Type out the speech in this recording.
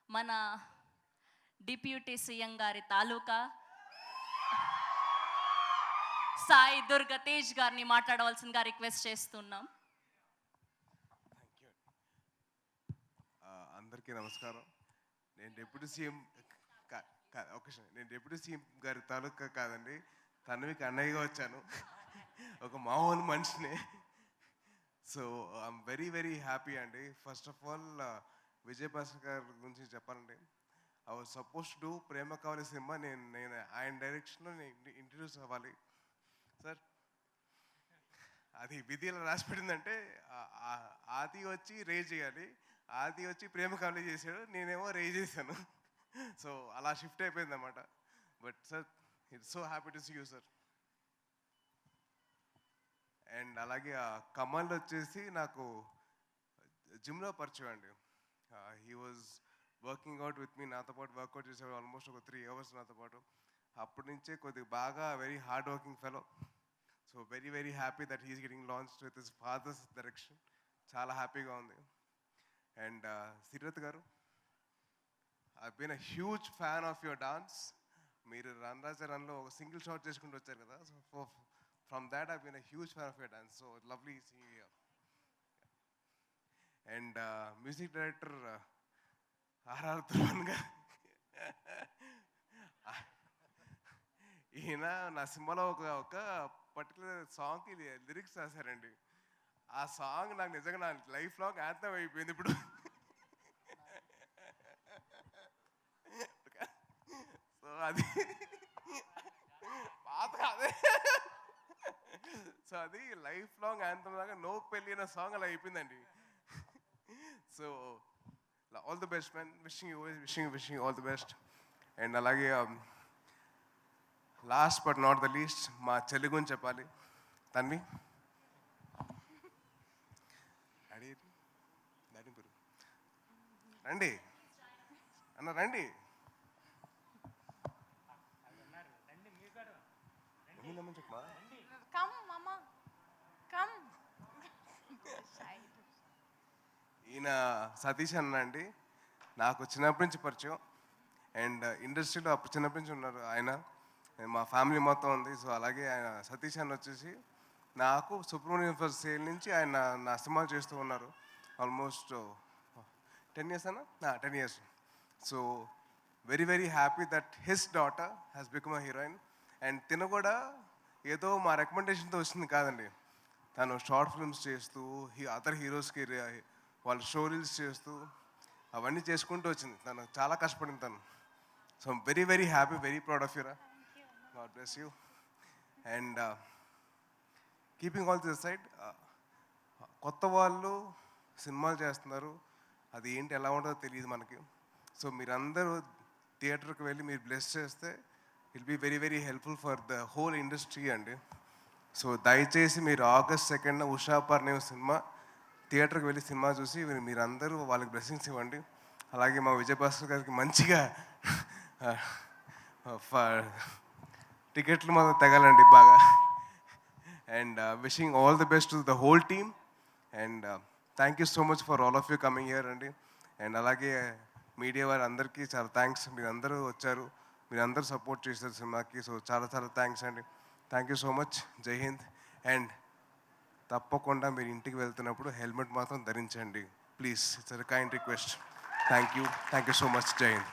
మన deputy CM గారి తాలూకా సాయి దుర్గ తేజ్ గారిని మాట్లాడవలసిందిగా రిక్వెస్ట్ చేస్తున్నాం. అందరికీ నమస్కారం. నేను డిప్యూటీ సీఎం నేను డిప్యూటీ సీఎం గారి తాలూకా కాదండి, తనవికి అన్నయ్యగా వచ్చాను. ఒక మామూలు మనిషిని. So I'm very very happy అండి. First of all Vijay Bhaskar గారి గురించి చెప్పాలండి. I was suppose to do Prema Kaavali సినిమా. నేను ఆయన డైరెక్షన్లో ఇంట్రడ్యూస్ అవ్వాలి సార్. అది విధి ఎలా రాసి పెట్టిందంటే ఆది వచ్చి రేజ్ చేయాలి, ఆది వచ్చి ప్రేమ కావాలి చేశాడు, నేనేమో రేజ్ చేశాను. సో అలా షిఫ్ట్ అయిపోయింది అన్నమాట. But sir it's so happy to see you sir. And అలాగే కమల్ వచ్చేసి నాకు జిమ్లో పరిచయం అండి. He was working out with me, నాతో పాటు వర్కౌట్ చేసాడు ఆల్మోస్ట్ ఒక 3 hours నాతో పాటు. అప్పటి నుంచే కొద్దిగా బాగా very hard working fellow. So very very happy that he's getting launched with his father's direction. చాలా హ్యాపీగా ఉంది. అండ్ సిరత్ గారు, I've been a huge fan of your dance. మీరు రన్ రాజా రన్లో ఒక సింగిల్ షాట్ చేసుకుంటూ వచ్చారు కదా. So from that I've been a huge fan of your dance. So lovely seeing you. And music director R R Dhruvan గారు, ఈయన నా సినిమాలో ఒక పర్టికులర్ సాంగ్కి లిరిక్స్ రాశారండి. ఆ సాంగ్ నాకు నిజంగా నా లైఫ్ లాంగ్ యాంథమ్ అయిపోయింది ఇప్పుడు. సో అది పాత కాదే. సో అది లైఫ్ లాంగ్ యాంథమ్ లాగా నో పెళ్ళి అనే సాంగ్ అలా అయిపోయిందండి. So all the best man, wishing all the best. And అలాగే last but not the least మా చెల్లి గురించి చెప్పాలి. తన్వి రండి అన్న, రండి. ఈయన సతీష్ అన్న అండి, నాకు చిన్నప్పటి నుంచి పరిచయం. అండ్ ఇండస్ట్రీలో అప్పుడు చిన్నప్పటి నుంచి ఉన్నారు ఆయన. మా ఫ్యామిలీ మొత్తం ఉంది. సో అలాగే ఆయన సతీష్ అన్న వచ్చేసి నాకు సుబ్రహ్మణ్యం ఫర్ సేల్ నుంచి ఆయన నా సినిమాలు చేస్తూ ఉన్నారు. ఆల్మోస్ట్ 10 years అన్న, 10 years. So very very happy that his daughter has become a heroine. And తిన కూడా ఏదో మా రికమెండేషన్తో వచ్చింది కాదండి. తను షార్ట్ ఫిల్మ్స్ చేస్తూ అదర్ హీరోస్కి వాళ్ళ షో రీల్స్ చేస్తూ అవన్నీ చేసుకుంటూ వచ్చింది. తను చాలా కష్టపడింది తను. So very very happy, very proud of యూరా. God bless you. And keeping all this side, కొత్త వాళ్ళు సినిమాలు చేస్తున్నారు, అది ఏంటి ఎలా ఉంటుందో తెలియదు మనకి. సో మీరందరూ థియేటర్కి వెళ్ళి మీరు బ్లెస్ చేస్తే it be very very helpful for the whole industry అండి. సో దయచేసి మీరు August 2nd Usha Parinayam cinema థియేటర్కి వెళ్ళి సినిమా చూసి మీరందరూ వాళ్ళకి బ్లెస్సింగ్స్ ఇవ్వండి. అలాగే మా విజయ్ భాస్కర్ గారికి మంచిగా టికెట్లు మాత్రం తగలండి బాగా. And wishing all the best to the whole team. And thank you so much for all of you coming here అండి. అండ్ అలాగే మీడియా వారి అందరికీ చాలా థ్యాంక్స్. మీరందరూ వచ్చారు, మీరందరూ సపోర్ట్ చేశారు సినిమాకి. సో చాలా చాలా థ్యాంక్స్ అండి. Thank you so much. జై హింద్. అండ్ తప్పకుండా మీరు ఇంటికి వెళ్తున్నప్పుడు హెల్మెట్ మాత్రం ధరించండి please. It's a kind request. Thank you so much. జై హింద్.